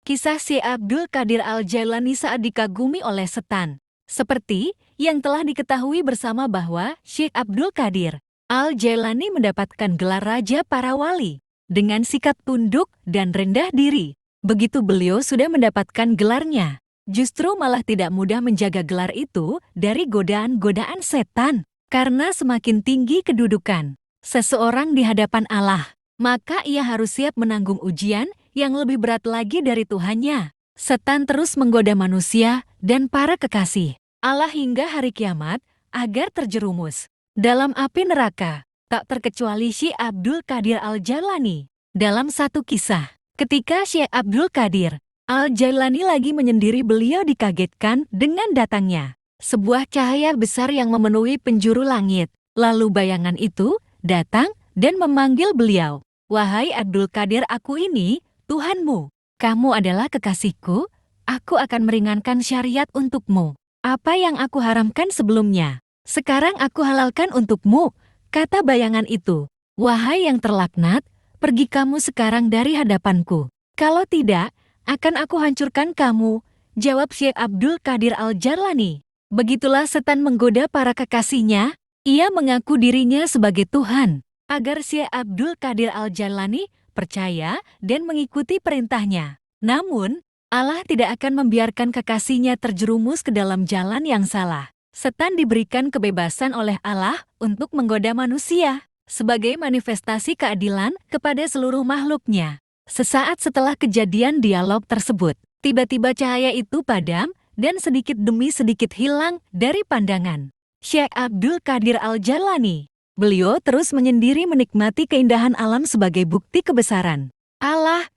Kisah Syekh Abdul Qadir Al-Jailani saat dikagumi oleh setan. Seperti yang telah diketahui bersama bahwa Syekh Abdul Qadir Al-Jailani mendapatkan gelar Raja para Wali dengan sikap tunduk dan rendah diri. Begitu beliau sudah mendapatkan gelarnya, justru malah tidak mudah menjaga gelar itu dari godaan-godaan setan. Karena semakin tinggi kedudukan seseorang di hadapan Allah, maka ia harus siap menanggung ujian yang lebih berat lagi dari Tuhannya. Setan terus menggoda manusia dan para kekasih Allah hingga hari kiamat agar terjerumus dalam api neraka. Tak terkecuali Syekh Abdul Qadir Al-Jailani. Dalam satu kisah, ketika Syekh Abdul Qadir Al-Jailani lagi menyendiri, beliau dikagetkan dengan datangnya sebuah cahaya besar yang memenuhi penjuru langit. Lalu bayangan itu datang dan memanggil beliau, "Wahai Abdul Qadir, aku ini Tuhanmu. Kamu adalah kekasihku, aku akan meringankan syariat untukmu. Apa yang aku haramkan sebelumnya, sekarang aku halalkan untukmu," kata bayangan itu. "Wahai yang terlaknat, pergi kamu sekarang dari hadapanku. Kalau tidak, akan aku hancurkan kamu," jawab Syekh Abdul Qadir Al-Jailani. Begitulah setan menggoda para kekasihnya. Ia mengaku dirinya sebagai Tuhan, agar Syekh Abdul Qadir Al-Jailani percaya dan mengikuti perintahnya. Namun, Allah tidak akan membiarkan kekasihnya terjerumus ke dalam jalan yang salah. Setan diberikan kebebasan oleh Allah untuk menggoda manusia sebagai manifestasi keadilan kepada seluruh makhluknya. Sesaat setelah kejadian dialog tersebut, tiba-tiba cahaya itu padam dan sedikit demi sedikit hilang dari pandangan Syekh Abdul Qadir Al-Jailani. Beliau terus menyendiri menikmati keindahan alam sebagai bukti kebesaran Allah.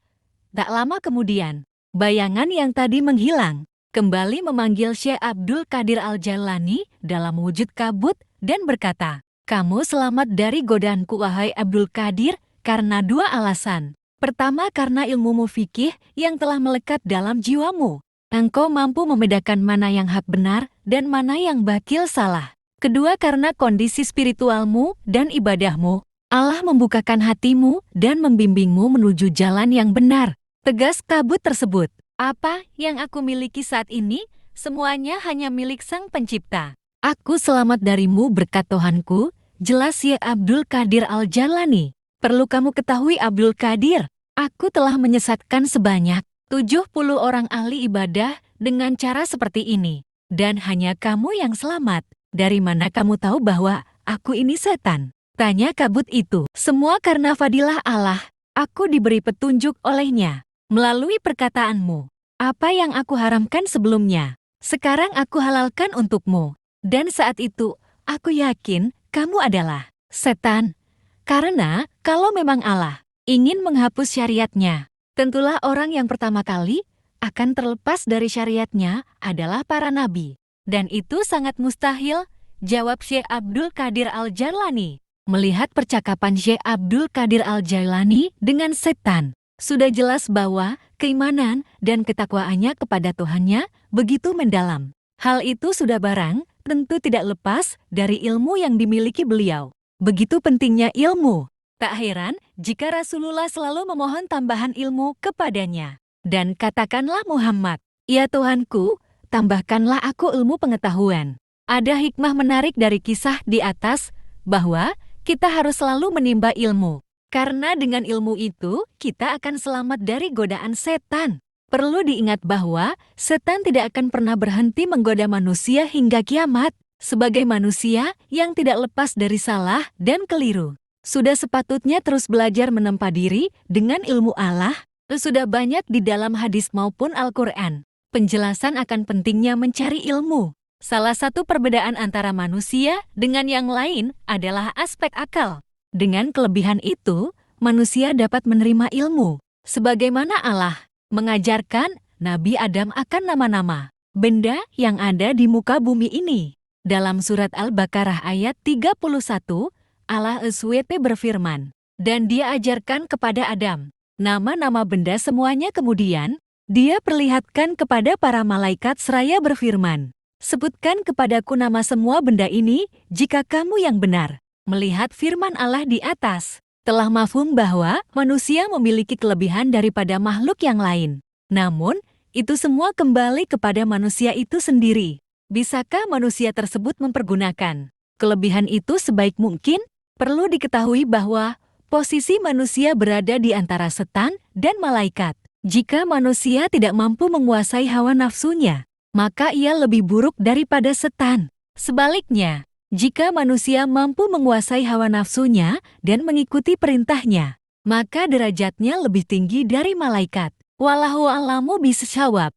Tak lama kemudian, bayangan yang tadi menghilang kembali memanggil Syekh Abdul Qadir Al-Jailani dalam wujud kabut dan berkata, "Kamu selamat dari godaanku wahai Abdul Qadir karena dua alasan. Pertama, karena ilmumu fikih yang telah melekat dalam jiwamu. Engkau mampu membedakan mana yang hak benar dan mana yang batil salah. Kedua, karena kondisi spiritualmu dan ibadahmu. Allah membukakan hatimu dan membimbingmu menuju jalan yang benar." Tegas kabut tersebut, "Apa yang aku miliki saat ini, semuanya hanya milik Sang Pencipta. Aku selamat darimu berkat Tuhanku," jelas Syekh Abdul Qadir Al-Jailani. "Perlu kamu ketahui Abdul Qadir, aku telah menyesatkan sebanyak 70 orang ahli ibadah dengan cara seperti ini. Dan hanya kamu yang selamat. Dari mana kamu tahu bahwa aku ini setan?" Tanya kabut itu. "Semua karena fadilah Allah. Aku diberi petunjuk olehnya melalui perkataanmu. Apa yang aku haramkan sebelumnya, sekarang aku halalkan untukmu. Dan saat itu, aku yakin kamu adalah setan. Karena kalau memang Allah ingin menghapus syariatnya, tentulah orang yang pertama kali akan terlepas dari syariatnya adalah para nabi. Dan itu sangat mustahil," jawab Syekh Abdul Qadir Al-Jailani. Melihat percakapan Syekh Abdul Qadir Al-Jailani dengan setan, sudah jelas bahwa keimanan dan ketakwaannya kepada Tuhannya begitu mendalam. Hal itu sudah barang tentu tidak lepas dari ilmu yang dimiliki beliau. Begitu pentingnya ilmu. Tak heran jika Rasulullah selalu memohon tambahan ilmu kepadanya. Dan katakanlah Muhammad, "Ya Tuhanku, tambahkanlah aku ilmu pengetahuan." Ada hikmah menarik dari kisah di atas bahwa kita harus selalu menimba ilmu. Karena dengan ilmu itu, kita akan selamat dari godaan setan. Perlu diingat bahwa setan tidak akan pernah berhenti menggoda manusia hingga kiamat. Sebagai manusia yang tidak lepas dari salah dan keliru, sudah sepatutnya terus belajar menempa diri dengan ilmu Allah. Sudah banyak di dalam hadis maupun Al-Quran penjelasan akan pentingnya mencari ilmu. Salah satu perbedaan antara manusia dengan yang lain adalah aspek akal. Dengan kelebihan itu, manusia dapat menerima ilmu. Sebagaimana Allah mengajarkan Nabi Adam akan nama-nama benda yang ada di muka bumi ini. Dalam surat Al-Baqarah ayat 31, Allah SWT berfirman, "Dan Dia ajarkan kepada Adam nama-nama benda semuanya, kemudian Dia perlihatkan kepada para malaikat seraya berfirman, 'Sebutkan kepadaku nama semua benda ini jika kamu yang benar.'" Melihat firman Allah di atas, telah mafhum bahwa manusia memiliki kelebihan daripada makhluk yang lain. Namun, itu semua kembali kepada manusia itu sendiri. Bisakah manusia tersebut mempergunakan kelebihan itu sebaik mungkin? Perlu diketahui bahwa posisi manusia berada di antara setan dan malaikat. Jika manusia tidak mampu menguasai hawa nafsunya, maka ia lebih buruk daripada setan. Sebaliknya, jika manusia mampu menguasai hawa nafsunya dan mengikuti perintahnya, maka derajatnya lebih tinggi dari malaikat. Wallahu a'lamu bishawab.